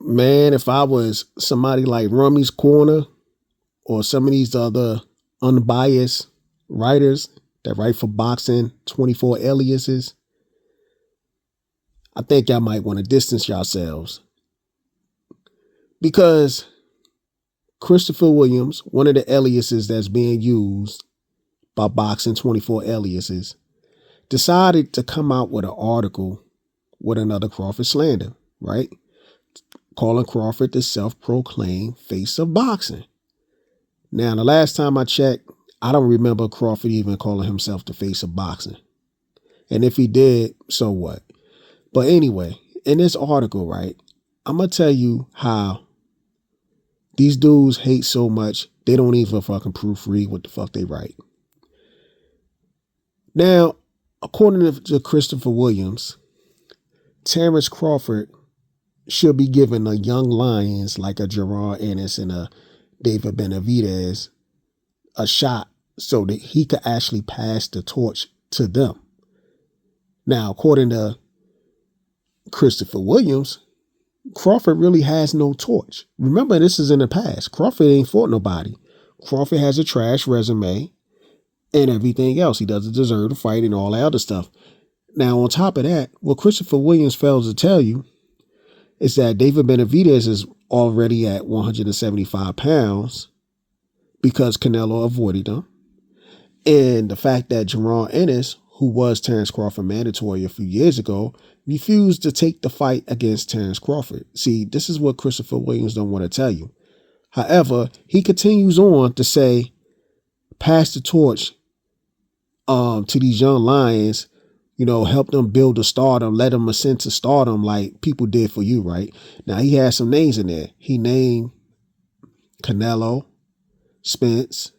Man, if I was somebody like Rummy's Corner or some of these other unbiased writers that write for boxing 24 aliases, I think y'all might want to distance yourselves because Christopher Williams, one of the aliases that's being used by boxing 24 aliases, decided to come out with an article with another Crawford slander, right? Calling Crawford the self-proclaimed face of boxing. Now, the last time I checked, I don't remember Crawford even calling himself the face of boxing. And if he did, so what? But anyway, in this article, right, I'm going to tell you how these dudes hate so much, they don't even fucking proofread what the fuck they write. Now, according to Christopher Williams, Terrence Crawford should be given a young lions like a Gerard Ennis and a David Benavidez a shot so that he could actually pass the torch to them. Now, according to Christopher Williams, Crawford really has no torch. Remember, this is in the past. Crawford ain't fought nobody. Crawford has a trash resume and everything else. He doesn't deserve to fight and all that other stuff. Now, on top of that, what Christopher Williams fails to tell you is that David Benavidez is already at 175 pounds because Canelo avoided him. And the fact that Jerron Ennis, who was Terrence Crawford mandatory a few years ago, refused to take the fight against Terrence Crawford. See, this is what Christopher Williams don't want to tell you. However, he continues on to say, pass the torch to these young lions, you know, help them build a stardom, let them ascend to stardom like people did for you, right? Now, he has some names in there. He named Canelo, Spence,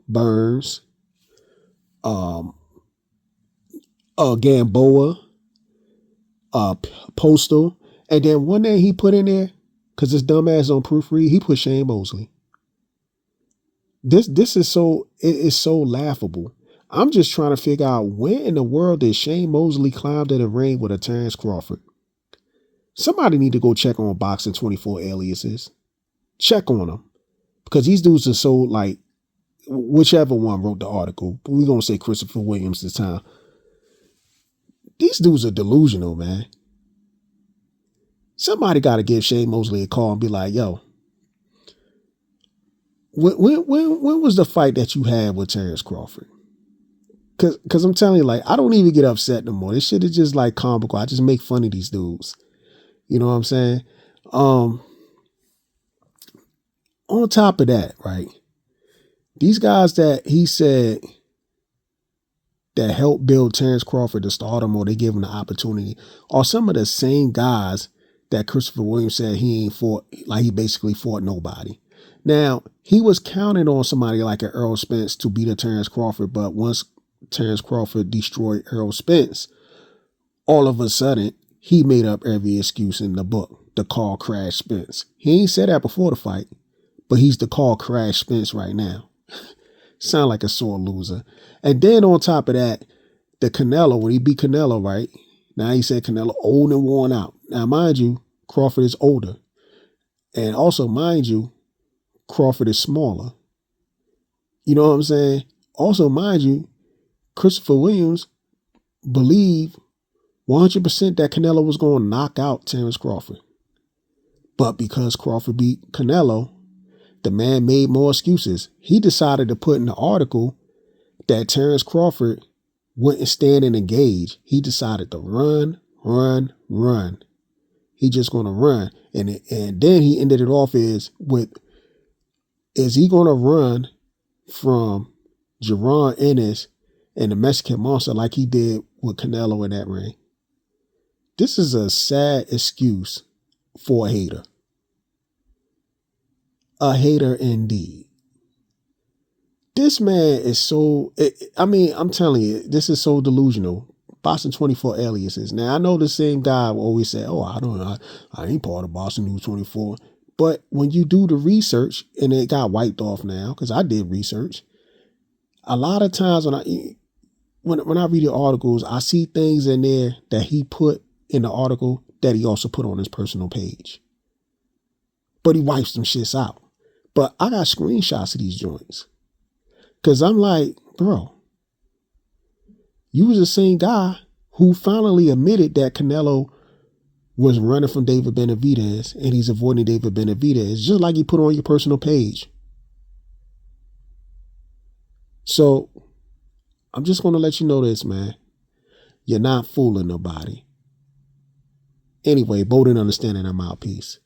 Burns, Gamboa, Postal, and then one name he put in there, because this dumbass don't proofread, he put Shane Mosley. This is so, it is so laughable. I'm just trying to figure out when in the world did Shane Mosley climb to the ring with a Terrence Crawford? Somebody need to go check on Boxing 24 aliases. Check on them. Because these dudes are so like, whichever one wrote the article, but we're going to say Christopher Williams this time. These dudes are delusional, man. Somebody got to give Shane Mosley a call and be like, yo, when was the fight that you had with Terrence Crawford? Because I'm telling you, like, I don't even get upset no more. This shit is just like comical. I just make fun of these dudes. You know what I'm saying? On top of that, right? These guys that he said that helped build Terrence Crawford to stardom or they give him the opportunity are some of the same guys that Christopher Williams said he ain't fought, like he basically fought nobody. Now, he was counting on somebody like an Errol Spence to beat a Terrence Crawford, but once Terrence Crawford destroyed Errol Spence, all of a sudden, he made up every excuse in the book to call Crash Spence. He ain't said that before the fight, but he's the call Crash Spence right now. Sound like a sore loser. And then on top of that, the Canelo, when he beat Canelo, right? Now he said Canelo old and worn out. Now, mind you, Crawford is older. And also, mind you, Crawford is smaller. You know what I'm saying? Also, mind you, Christopher Williams believed 100% that Canelo was going to knock out Terrence Crawford. But because Crawford beat Canelo, the man made more excuses. He decided to put in the article that Terrence Crawford wouldn't stand and engage. He decided to run. He just going to run. And then he ended it off is he going to run from Jerron Ennis and the Mexican Monster like he did with Canelo in that ring? This is a sad excuse for a hater. A hater indeed. This man is so, I'm telling you, this is so delusional. Boston 24 aliases. Now, I know the same guy will always say, oh, I ain't part of Boston News 24. But when you do the research, and it got wiped off now, because I did research, a lot of times when I read the articles, I see things in there that he put in the article that he also put on his personal page. but he wipes them shits out. But I got screenshots of these joints. Cause I'm like, bro, you was the same guy who finally admitted that Canelo was running from David Benavidez and he's avoiding David Benavidez, just like you put on your personal page. So I'm just going to let you know this, man. You're not fooling nobody. Anyway, bold and understanding, I'm out. Peace.